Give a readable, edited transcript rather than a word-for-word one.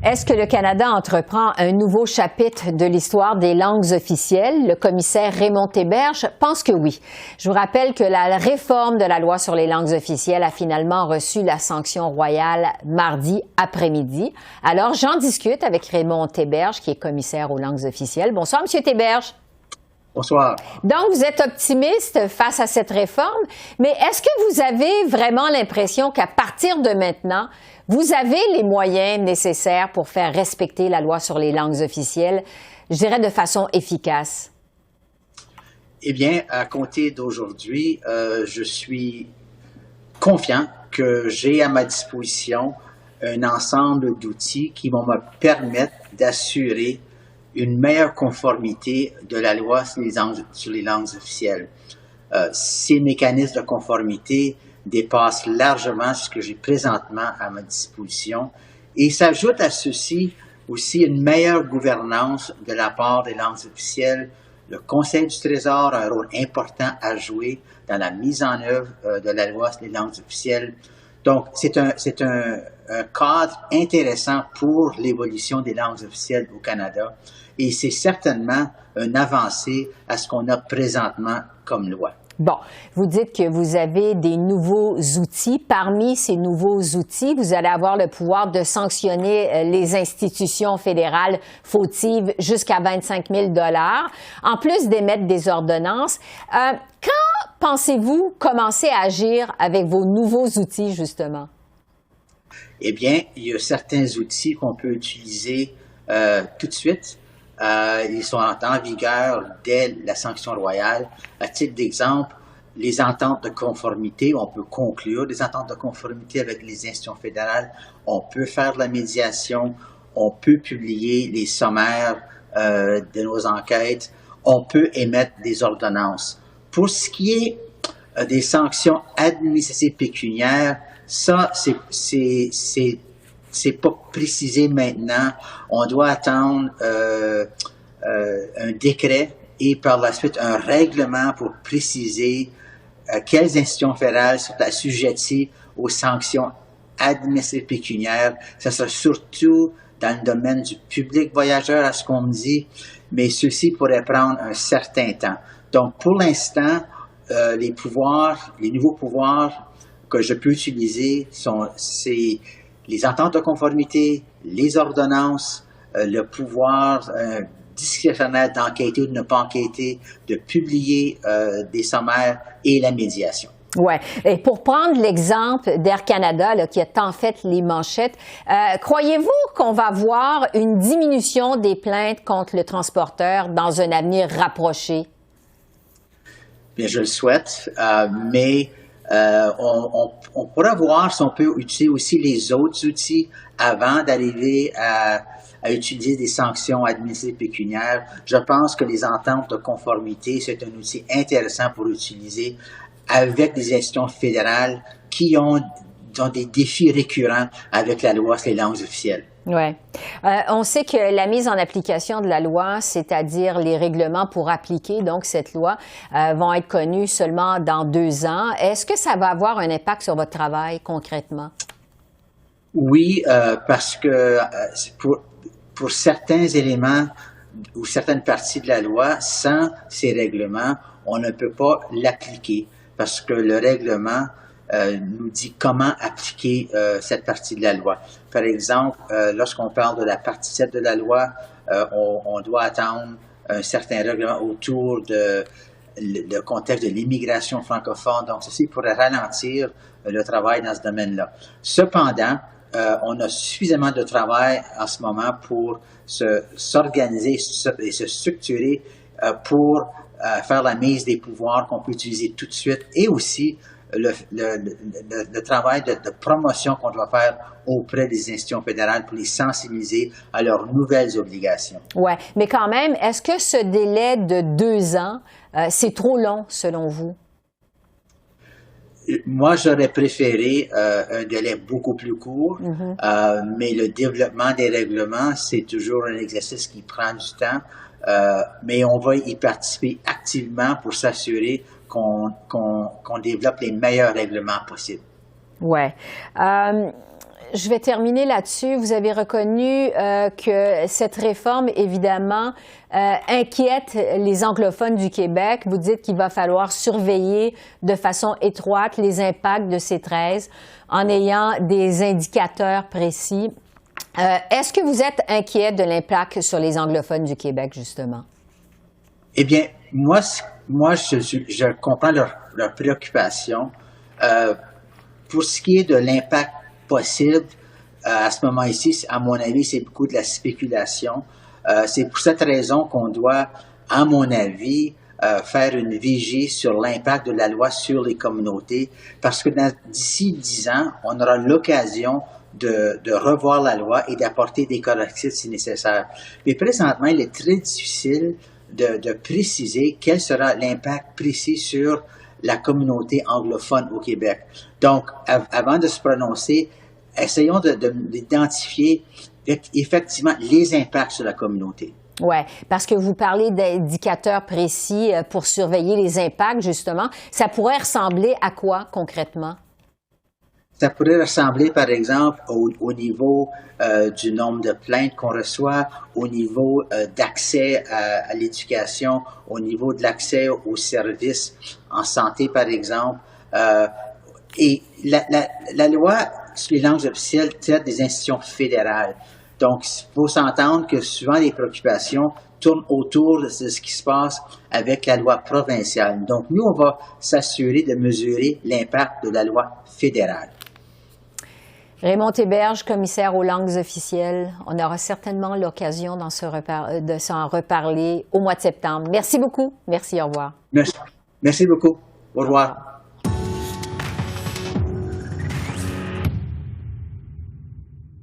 Est-ce que le Canada entreprend un nouveau chapitre de l'histoire des langues officielles? Le commissaire Raymond Théberge pense que oui. Je vous rappelle que la réforme de la loi sur les langues officielles a finalement reçu la sanction royale mardi après-midi. Alors, j'en discute avec Raymond Théberge, qui est commissaire aux langues officielles. Bonsoir, M. Théberge. Bonsoir. Donc, vous êtes optimiste face à cette réforme, mais est-ce que vous avez vraiment l'impression qu'à partir de maintenant, vous avez les moyens nécessaires pour faire respecter la loi sur les langues officielles, je dirais de façon efficace? Eh bien, à compter d'aujourd'hui, je suis confiant que j'ai à ma disposition un ensemble d'outils qui vont me permettre d'assurer une meilleure conformité de la loi sur les langues officielles. Ces mécanismes de conformité dépassent largement ce que j'ai présentement à ma disposition et s'ajoute à ceci aussi une meilleure gouvernance de la part des langues officielles. Le Conseil du Trésor a un rôle important à jouer dans la mise en œuvre de la loi sur les langues officielles. Donc, c'est un cadre intéressant pour l'évolution des langues officielles au Canada et c'est certainement une avancée à ce qu'on a présentement comme loi. Bon, vous dites que vous avez des nouveaux outils. Parmi ces nouveaux outils, vous allez avoir le pouvoir de sanctionner les institutions fédérales fautives jusqu'à 25 000 $, en plus d'émettre des ordonnances. Quand pensez-vous commencer à agir avec vos nouveaux outils, justement? Eh bien, il y a certains outils qu'on peut utiliser tout de suite. Ils sont en vigueur dès la sanction royale. À titre d'exemple, les ententes de conformité, on peut conclure des ententes de conformité avec les institutions fédérales. On peut faire de la médiation. On peut publier les sommaires de nos enquêtes. On peut émettre des ordonnances. Pour ce qui est des sanctions administratives pécuniaires, ça, c'est pas précisé maintenant. On doit attendre un décret et par la suite un règlement pour préciser quelles institutions fédérales sont assujetties aux sanctions administratives pécuniaires. Ça sera surtout dans le domaine du public voyageur, à ce qu'on me dit, mais ceci pourrait prendre un certain temps. Donc, pour l'instant, les nouveaux pouvoirs que je peux utiliser c'est les ententes de conformité, les ordonnances, le pouvoir discrétionnaire d'enquêter ou de ne pas enquêter, de publier des sommaires et la médiation. Ouais. Et pour prendre l'exemple d'Air Canada, là, qui a tant fait les manchettes, croyez-vous qu'on va voir une diminution des plaintes contre le transporteur dans un avenir rapproché? Bien, je le souhaite, mais on pourra voir si on peut utiliser aussi les autres outils avant d'arriver à utiliser des sanctions administratives pécuniaires. Je pense que les ententes de conformité, c'est un outil intéressant pour utiliser avec des institutions fédérales qui ont des défis récurrents avec la loi sur les langues officielles. Oui. On sait que la mise en application de la loi, c'est-à-dire les règlements pour appliquer donc cette loi, vont être connus seulement dans 2 ans. Est-ce que ça va avoir un impact sur votre travail concrètement? Oui, parce que pour certains éléments ou certaines parties de la loi, sans ces règlements, on ne peut pas l'appliquer parce que le règlement nous dit comment appliquer cette partie de la loi. Par exemple, lorsqu'on parle de la partie 7 de la loi, on doit attendre un certain règlement autour le contexte de l'immigration francophone. Donc, ceci pourrait ralentir le travail dans ce domaine-là. Cependant, on a suffisamment de travail en ce moment pour s'organiser et se structurer pour faire la mise des pouvoirs qu'on peut utiliser tout de suite et aussi le travail de promotion qu'on doit faire auprès des institutions fédérales pour les sensibiliser à leurs nouvelles obligations. Oui, mais quand même, est-ce que ce délai de 2 ans, c'est trop long selon vous? Moi, j'aurais préféré un délai beaucoup plus court, mais le développement des règlements, c'est toujours un exercice qui prend du temps, mais on va y participer activement pour s'assurer qu'on développe les meilleurs règlements possibles. Oui. je vais terminer là-dessus. Vous avez reconnu que cette réforme, évidemment, inquiète les anglophones du Québec. Vous dites qu'il va falloir surveiller de façon étroite les impacts de ces 13 en ayant des indicateurs précis. Est-ce que vous êtes inquiet de l'impact sur les anglophones du Québec, justement? Eh bien, moi je comprends leur préoccupation. Pour ce qui est de l'impact possible, à ce moment ici, à mon avis, c'est beaucoup de la spéculation. C'est pour cette raison qu'on doit, à mon avis, faire une vigie sur l'impact de la loi sur les communautés, parce que d'ici 10 ans, on aura l'occasion de revoir la loi et d'apporter des correctifs si nécessaire. Mais présentement, il est très difficile de préciser quel sera l'impact précis sur la communauté anglophone au Québec. Donc, avant de se prononcer, essayons d'identifier effectivement les impacts sur la communauté. Oui, parce que vous parlez d'indicateurs précis pour surveiller les impacts, justement. Ça pourrait ressembler à quoi concrètement? Ça pourrait ressembler, par exemple, au niveau du nombre de plaintes qu'on reçoit, au niveau d'accès à l'éducation, au niveau de l'accès aux services en santé, par exemple. Et la loi sur les langues officielles traite des institutions fédérales. Donc, il faut s'entendre que souvent les préoccupations tournent autour de ce qui se passe avec la loi provinciale. Donc, nous, on va s'assurer de mesurer l'impact de la loi fédérale. Raymond Théberge, commissaire aux langues officielles. On aura certainement l'occasion de s'en reparler au mois de septembre. Merci beaucoup. Merci, au revoir. Merci beaucoup. Au revoir.